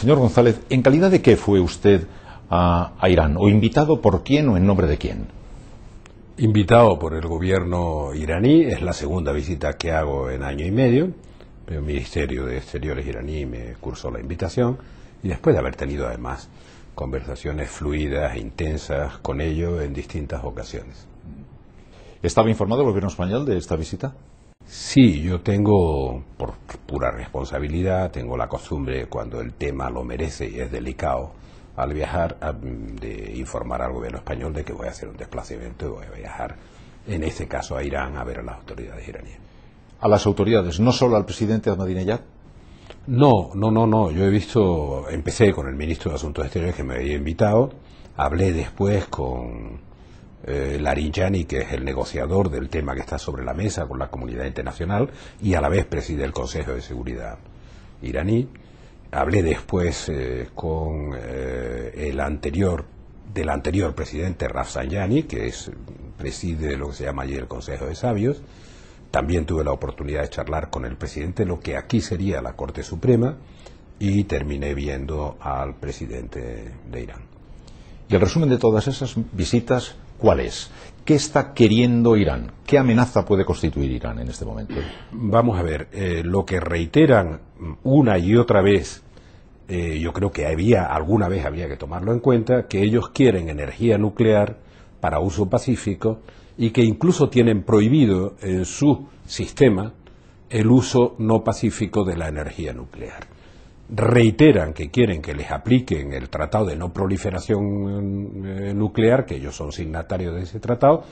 Señor González, ¿en calidad de qué fue usted a Irán? ¿O invitado por quién o en nombre de quién? Invitado por el gobierno iraní, es la segunda visita que hago en año y medio. El Ministerio de Exteriores iraní me cursó la invitación y después de haber tenido además conversaciones fluidas e intensas con ellos en distintas ocasiones. ¿Estaba informado el gobierno español de esta visita? Sí, yo tengo, por pura responsabilidad, tengo la costumbre, cuando el tema lo merece y es delicado, al viajar, de informar al gobierno español de que voy a hacer un desplazamiento y voy a viajar, en este caso a Irán, a ver a las autoridades iraníes. ¿A las autoridades, no solo al presidente Ahmadinejad? No, yo empecé con el ministro de Asuntos Exteriores que me había invitado, hablé después con Larijani, que es el negociador del tema que está sobre la mesa con la comunidad internacional y a la vez preside el Consejo de Seguridad iraní. Hablé después con del anterior presidente Rafsanjani, que preside lo que se llama allí el Consejo de Sabios. También tuve la oportunidad de charlar con el presidente de lo que aquí sería la Corte Suprema y terminé viendo al presidente de Irán. Y el resumen de todas esas visitas, ¿cuál es? ¿Qué está queriendo Irán? ¿Qué amenaza puede constituir Irán en este momento? Vamos a ver, lo que reiteran una y otra vez, yo creo que alguna vez habría que tomarlo en cuenta, que ellos quieren energía nuclear para uso pacífico y que incluso tienen prohibido en su sistema el uso no pacífico de la energía nuclear. Reiteran que quieren que les apliquen el Tratado de No Proliferación Nuclear, que ellos son signatarios de ese tratado,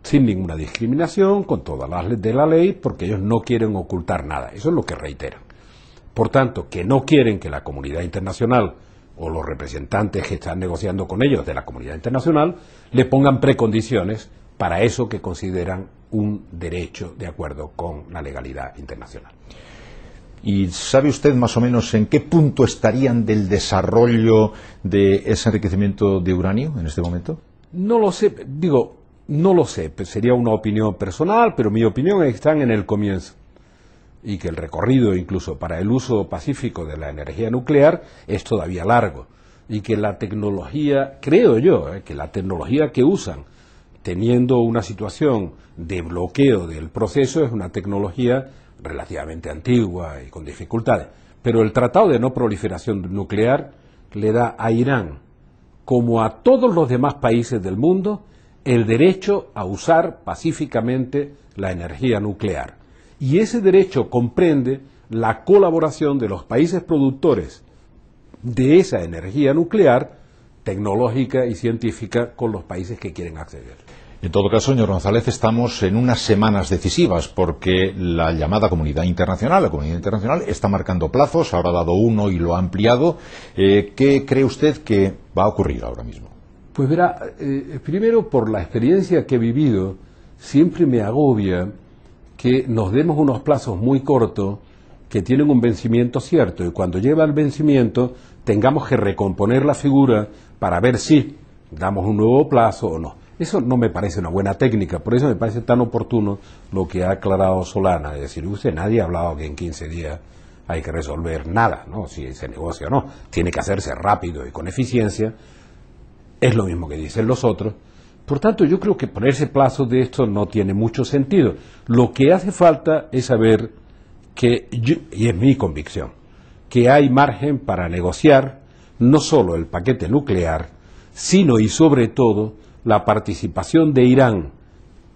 sin ninguna discriminación, con todas las leyes de la ley, porque ellos no quieren ocultar nada. Eso es lo que reiteran. Por tanto, que no quieren que la comunidad internacional o los representantes que están negociando con ellos de la comunidad internacional le pongan precondiciones para eso que consideran un derecho de acuerdo con la legalidad internacional. ¿Y sabe usted más o menos en qué punto estarían del desarrollo de ese enriquecimiento de uranio en este momento? No lo sé, no lo sé, sería una opinión personal, pero mi opinión es que están en el comienzo y que el recorrido incluso para el uso pacífico de la energía nuclear es todavía largo y que la tecnología, creo yo, que la tecnología que usan teniendo una situación de bloqueo del proceso es una tecnología relativamente antigua y con dificultades, pero el Tratado de No Proliferación Nuclear le da a Irán, como a todos los demás países del mundo, el derecho a usar pacíficamente la energía nuclear. Y ese derecho comprende la colaboración de los países productores de esa energía nuclear, tecnológica y científica, con los países que quieren acceder. En todo caso, señor González, estamos en unas semanas decisivas porque la llamada comunidad internacional, está marcando plazos, ahora ha dado uno y lo ha ampliado. ¿Qué cree usted que va a ocurrir ahora mismo? Pues verá, primero por la experiencia que he vivido, siempre me agobia que nos demos unos plazos muy cortos que tienen un vencimiento cierto y cuando lleva el vencimiento tengamos que recomponer la figura para ver si damos un nuevo plazo o no. Eso no me parece una buena técnica, por eso me parece tan oportuno lo que ha aclarado Solana, es decir, nadie ha hablado que en 15 días hay que resolver nada, ¿no? Si se negocia o no, tiene que hacerse rápido y con eficiencia, es lo mismo que dicen los otros. Por tanto, yo creo que ponerse plazos de esto no tiene mucho sentido. Lo que hace falta es saber y es mi convicción, que hay margen para negociar no solo el paquete nuclear, sino y sobre todo la participación de Irán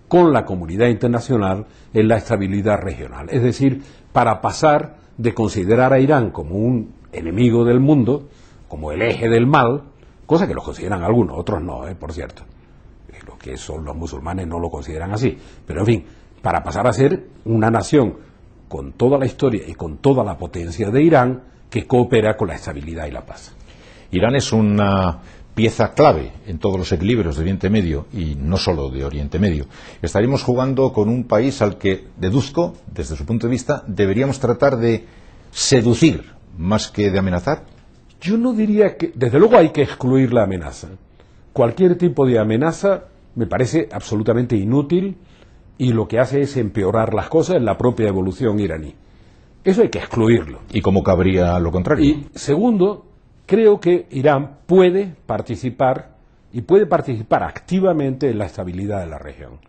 con la comunidad internacional en la estabilidad regional. Es decir, para pasar de considerar a Irán como un enemigo del mundo, como el eje del mal, cosa que lo consideran algunos, otros no, por cierto. Los que son los musulmanes no lo consideran así. Pero en fin, para pasar a ser una nación con toda la historia y con toda la potencia de Irán que coopera con la estabilidad y la paz. Irán es una pieza clave en todos los equilibrios de Oriente Medio y no solo de Oriente Medio. Estaríamos jugando con un país al que, deduzco, desde su punto de vista, deberíamos tratar de seducir más que de amenazar. Yo no diría que, desde luego hay que excluir la amenaza. Cualquier tipo de amenaza me parece absolutamente inútil y lo que hace es empeorar las cosas en la propia evolución iraní. Eso hay que excluirlo. ¿Y cómo cabría lo contrario? Y segundo, creo que Irán puede participar y puede participar activamente en la estabilidad de la región.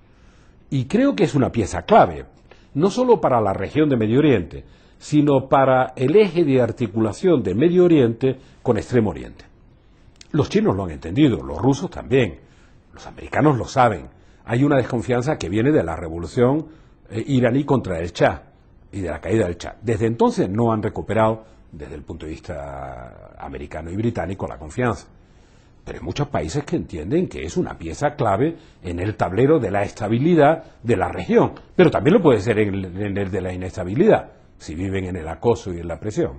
Y creo que es una pieza clave, no solo para la región de Medio Oriente, sino para el eje de articulación de Medio Oriente con Extremo Oriente. Los chinos lo han entendido, los rusos también, los americanos lo saben. Hay una desconfianza que viene de la revolución iraní contra el Shah y de la caída del Shah. Desde entonces no han recuperado, desde el punto de vista americano y británico, la confianza. Pero hay muchos países que entienden que es una pieza clave en el tablero de la estabilidad de la región, pero también lo puede ser en el de la inestabilidad, si viven en el acoso y en la presión.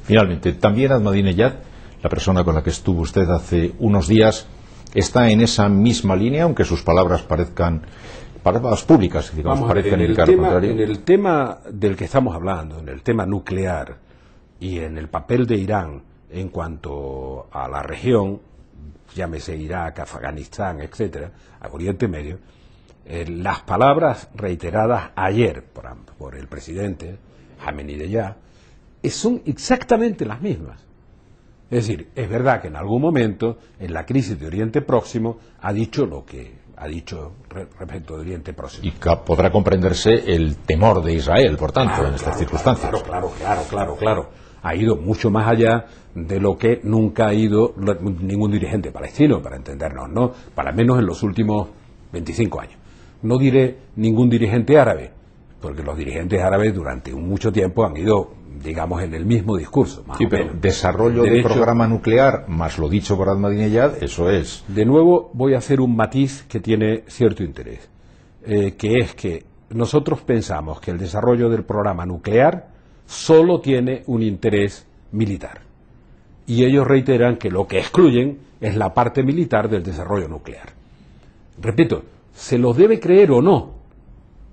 Finalmente, también Ahmadinejad, la persona con la que estuvo usted hace unos días, está en esa misma línea, aunque sus palabras parezcan palabras públicas, digamos, parecen indicar lo contrario. En el tema del que estamos hablando, en el tema nuclear y en el papel de Irán en cuanto a la región, llámese Irak, Afganistán, etcétera, a Oriente Medio, las palabras reiteradas ayer por el presidente Ahmadinejad son exactamente las mismas. Es decir, es verdad que en algún momento, en la crisis de Oriente Próximo, ha dicho lo que ha dicho respecto de Oriente Próximo. Y podrá comprenderse el temor de Israel, por tanto, en estas circunstancias. Claro. Ha ido mucho más allá de lo que nunca ha ido ningún dirigente palestino, para entendernos, ¿no? Para menos en los últimos 25 años. No diré ningún dirigente árabe, porque los dirigentes árabes durante mucho tiempo han ido, digamos, en el mismo discurso. Más sí, pero desarrollo del programa nuclear, más lo dicho por Ahmadinejad, eso es. De nuevo voy a hacer un matiz que tiene cierto interés, que es que nosotros pensamos que el desarrollo del programa nuclear solo tiene un interés militar. Y ellos reiteran que lo que excluyen es la parte militar del desarrollo nuclear. Repito, ¿se los debe creer o no?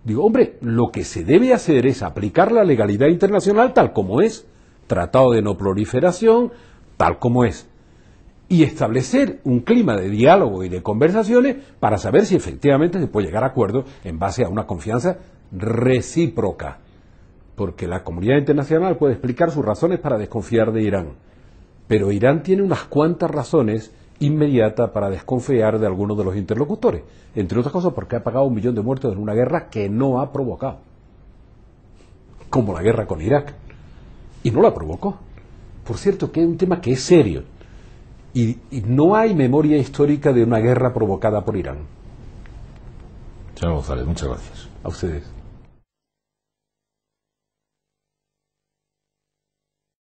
Digo, hombre, lo que se debe hacer es aplicar la legalidad internacional tal como es, tratado de no proliferación, tal como es, y establecer un clima de diálogo y de conversaciones para saber si efectivamente se puede llegar a acuerdos en base a una confianza recíproca. Porque la comunidad internacional puede explicar sus razones para desconfiar de Irán, pero Irán tiene unas cuantas razones inmediatas para desconfiar de algunos de los interlocutores, entre otras cosas porque ha pagado 1 millón de muertos en una guerra que no ha provocado, como la guerra con Irak, y no la provocó. Por cierto, que es un tema que es serio, y no hay memoria histórica de una guerra provocada por Irán. Señor González, muchas gracias. A ustedes.